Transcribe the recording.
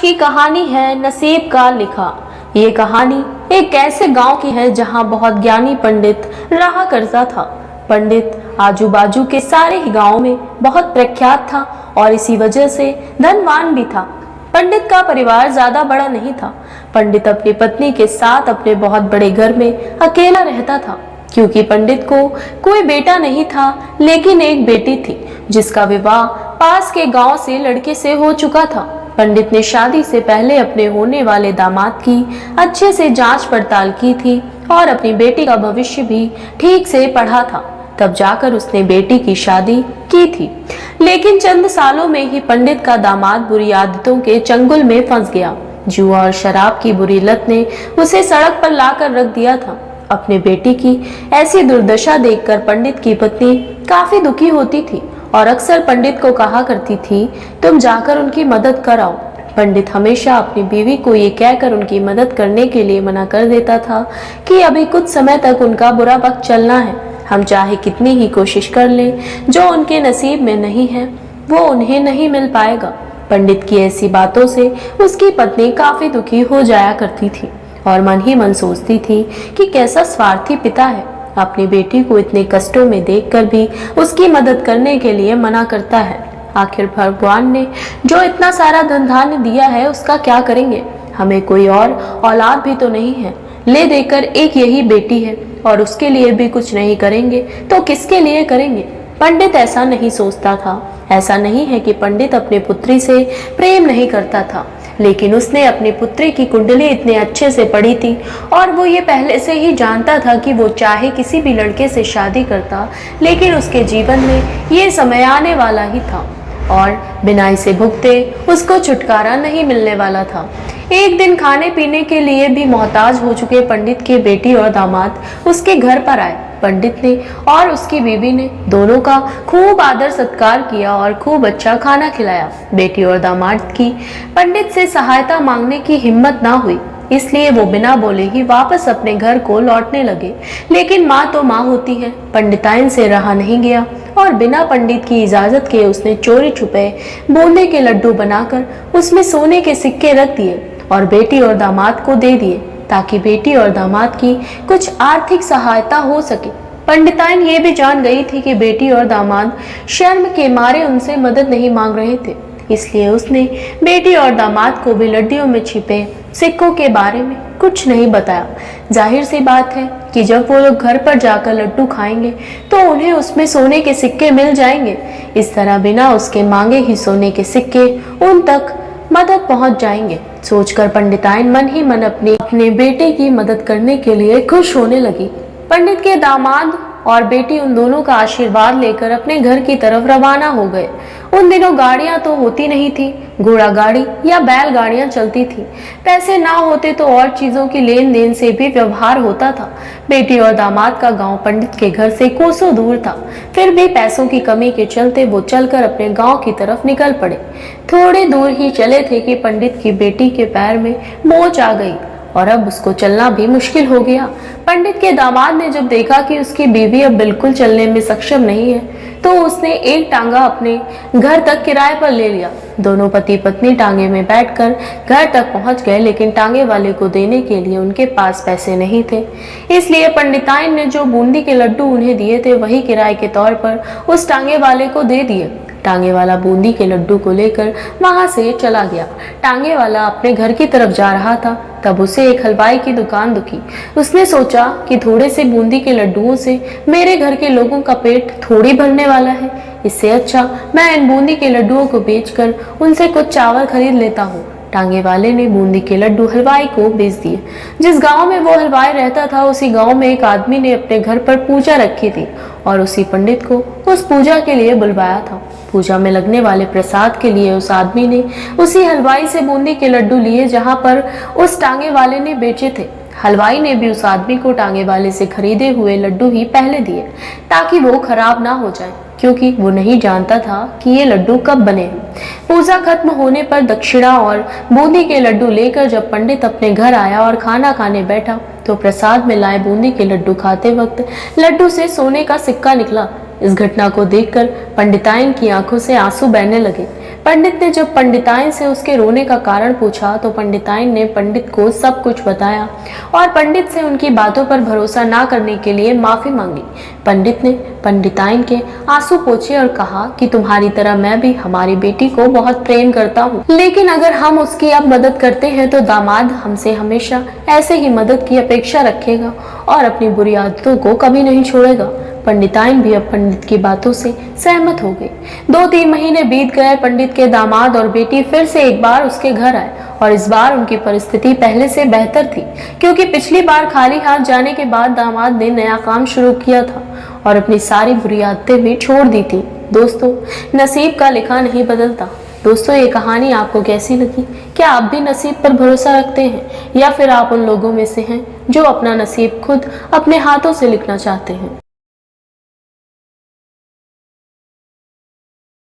की कहानी है नसीब का लिखा। ये कहानी एक ऐसे गांव की है जहां बहुत ज्ञानी पंडित रहा करता था। पंडित आजू बाजू के सारे ही गांव में बहुत प्रख्यात था और इसी वजह से धनवान भी था। पंडित का परिवार ज्यादा बड़ा नहीं था। पंडित अपनी पत्नी के साथ अपने बहुत बड़े घर में अकेला रहता था, क्योंकि पंडित को कोई बेटा नहीं था, लेकिन एक बेटी थी जिसका विवाह पास के गांव से लड़के से हो चुका था। पंडित ने शादी से पहले अपने होने वाले दामाद की अच्छे से जांच पड़ताल की थी और अपनी बेटी का भविष्य भी ठीक से पढ़ा था। तब जाकर उसने बेटी की शादी की थी। लेकिन चंद सालों में ही पंडित का दामाद बुरी आदतों के चंगुल में फंस गया। जुआ और शराब की बुरी लत ने उसे सड़क पर लाकर रख दिया था। अपने बेटी की ऐसी दुर्दशा देखकर पंडित की पत्नी काफी दुखी होती थी और अक्सर पंडित को कहा करती थी, तुम जाकर उनकी मदद कराओ। पंडित हमेशा अपनी बीवी को ये कहकर उनकी मदद करने के लिए मना कर देता था कि अभी कुछ समय तक उनका बुरा वक्त चलना है। हम चाहे कितनी ही कोशिश कर लें, जो उनके नसीब में नहीं है वो उन्हें नहीं मिल पाएगा। पंडित की ऐसी बातों से उसकी पत्नी काफी दुखी हो जाया करती थी और मन ही मन सोचती थी कि कैसा स्वार्थी पिता है, अपनी बेटी को इतने कष्टों में देखकर भी उसकी मदद करने के लिए मना करता है। आखिर भगवान ने जो इतना सारा धन धान्य दिया है उसका क्या करेंगे? हमें कोई और औलाद भी तो नहीं है, ले देकर एक यही बेटी है और उसके लिए भी कुछ नहीं करेंगे तो किसके लिए करेंगे? पंडित ऐसा नहीं सोचता था। ऐसा नहीं है कि पंडित अपनी पुत्री से प्रेम नहीं करता था, लेकिन उसने अपनी पुत्री की कुंडली इतने अच्छे से पढ़ी थी और वो ये पहले से ही जानता था कि वो चाहे किसी भी लड़के से शादी करता, लेकिन उसके जीवन में ये समय आने वाला ही था और बिना इसे भुगते उसको छुटकारा नहीं मिलने वाला था। एक दिन खाने पीने के लिए भी मोहताज हो चुके पंडित के बेटी और दामाद उसके घर पर आए। पंडित ने और उसकी बीवी ने दोनों का खूब आदर सत्कार किया और खूब अच्छा खाना खिलाया। बेटी और दामाद की पंडित से सहायता मांगने की हिम्मत ना हुई, इसलिए वो बिना बोले ही वापस अपने घर को लौटने लगे। लेकिन माँ तो माँ होती है, पंडिताइन से रहा नहीं गया और बिना पंडित की इजाजत के उसने चोरी छुपे बूंदे के लड्डू बनाकर उसमें सोने के सिक्के रख दिए और बेटी और दामाद को दे दिए, ताकि बेटी और दामाद की कुछ आर्थिक सहायता हो सके। पंडिताइन ये भी जान गई थी कि बेटी और दामाद शर्म के मारे उनसे मदद नहीं मांग रहे थे, इसलिए उसने बेटी और दामाद को भी लड्डियों में छिपे सिक्कों के बारे में कुछ नहीं बताया। जाहिर सी बात है कि जब वो लोग घर पर जाकर लड्डू खाएंगे तो उन्हें उसमें सोने के सिक्के मिल जाएंगे। इस तरह बिना उसके मांगे ही सोने के सिक्के उन तक मदद पहुंच जाएंगे। सोचकर पंडिताइन मन ही मन अपने बेटे की मदद करने के लिए खुश होने लगी। पंडित के दामाद और बेटी उन दोनों का आशीर्वाद लेकर अपने घर की तरफ रवाना हो गए। उन दिनों गाड़ियां तो होती नहीं थी, घोड़ा गाड़ी या बैल गाड़ियां चलती थी। पैसे ना होते तो और चीजों की लेन देन से भी व्यवहार होता था। बेटी और दामाद का गांव पंडित के घर से कोसों दूर था, फिर भी पैसों की कमी के चलते वो चलकर अपने गांव की तरफ निकल पड़े। थोड़े दूर ही चले थे कि पंडित की बेटी के पैर में मोच आ गई और अब उसको चलना भी मुश्किल हो गया। पंडित के दामाद ने जब देखा कि उसकी बीवी अब बिल्कुल चलने में सक्षम नहीं है, तो उसने एक टांगा अपने घर तक किराए पर ले लिया। दोनों पति पत्नी टांगे में बैठकर घर तक पहुंच गए, लेकिन टांगे वाले को देने के लिए उनके पास पैसे नहीं थे। इसलिए पंडिताइन ने जो बूंदी के लड्डू उन्हें दिए थे वही किराए के तौर पर उस टांगे वाले को दे दिए। टांगे वाला बूंदी के लड्डू को लेकर वहां से चला गया। टांगे वाला अपने घर की तरफ जा रहा था, तब उसे एक हलवाई की दुकान दिखी। उसने सोचा कि थोड़े से बूंदी के लड्डुओं से मेरे घर के लोगों का पेट थोड़ी भरने वाला है, इससे अच्छा मैं इन बूंदी के लड्डुओं को बेचकर उनसे कुछ चावल खरीद लेता हूँ। टांगे वाले ने बूंदी के लड्डू हलवाई को बेच दिए। जिस गांव में वो हलवाई रहता था, उसी गांव में एक आदमी ने अपने घर पर पूजा रखी थी और उसी पंडित को उस पूजा के लिए बुलवाया था। पूजा में लगने वाले प्रसाद के लिए उस आदमी ने उसी हलवाई से बूंदी के लड्डू लिए जहां पर उस टांगे वाले ने बेचे थे। हलवाई ने भी उस आदमी को टांगे वाले से खरीदे हुए लड्डू ही पहले दिए, ताकि वो खराब ना हो जाए, क्योंकि वो नहीं जानता था कि ये लड्डू कब बने हैं। पूजा खत्म होने पर दक्षिणा और बूंदी के लड्डू लेकर जब पंडित अपने घर आया और खाना खाने बैठा, तो प्रसाद में लाए बूंदी के लड्डू खाते वक्त लड्डू से सोने का सिक्का निकला। इस घटना को देखकर पंडिताइन की आंखों से आंसू बहने लगे। पंडित ने जब पंडिताइन से उसके रोने का कारण पूछा तो पंडिताइन ने पंडित को सब कुछ बताया और पंडित से उनकी बातों पर भरोसा ना करने के लिए माफी मांगी। पंडित ने पंडिताइन के आंसू पोंछे और कहा कि तुम्हारी तरह मैं भी हमारी बेटी को बहुत प्रेम करता हूँ, लेकिन अगर हम उसकी अब मदद करते हैं तो दामाद हमसे हमेशा ऐसे ही मदद की अपेक्षा रखेगा और अपनी बुरी आदतों को कभी नहीं छोड़ेगा। पंडिताइन भी अब पंडित की बातों से सहमत हो गई। 2-3 महीने बीत गए। पंडित के दामाद और बेटी फिर से एक बार उसके घर आए और इस बार उनकी परिस्थिति पहले से बेहतर थी, क्योंकि पिछली बार खाली हाथ जाने के बाद दामाद ने नया काम शुरू किया था और अपनी सारी बुरी आदतें भी छोड़ दी थी। दोस्तों, नसीब का लिखा नहीं बदलता। दोस्तों, ये कहानी आपको कैसी लगी? क्या आप भी नसीब पर भरोसा रखते हैं या फिर आप उन लोगों में से हैं जो अपना नसीब खुद अपने हाथों से लिखना चाहते हैं?